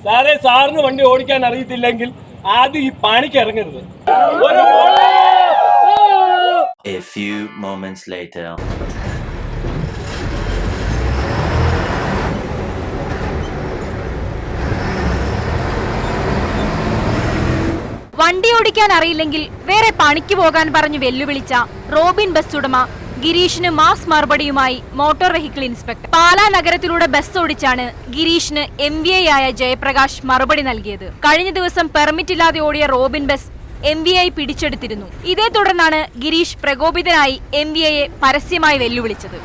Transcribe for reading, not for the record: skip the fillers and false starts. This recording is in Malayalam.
സാറേ, സാറിന് വണ്ടി ഓടിക്കാൻ അറിയത്തില്ലെങ്കിൽ ആദ്യം ഈ പണിക്ക് ഇറങ്ങരുത്. A few moments later. വണ്ടി ഓടിക്കാൻ അറിയില്ലെങ്കിൽ വേറെ പണിക്ക് പോകാൻ പറഞ്ഞു വെല്ലുവിളിച്ച റോബിൻ ബസ് ഉടമ ഗിരീഷിന് മാസ് മറുപടിയുമായി മോട്ടോർ വെഹിക്കിൾ ഇൻസ്പെക്ടർ. പാലാ നഗരത്തിലൂടെ ബസ് ഓടിച്ചാണ് ഗിരീഷിന് MVI ആയ ജയപ്രകാശ് മറുപടി നൽകിയത്. കഴിഞ്ഞ ദിവസം പെർമിറ്റ് ഇല്ലാതെ ഓടിയ റോബിൻ ബസ് MVI പിടിച്ചെടുത്തിരുന്നു. ഇതേ തുടർന്നാണ് ഗിരീഷ് പ്രകോപിതനായി MVIയെ പരസ്യമായി വെല്ലുവിളിച്ചത്.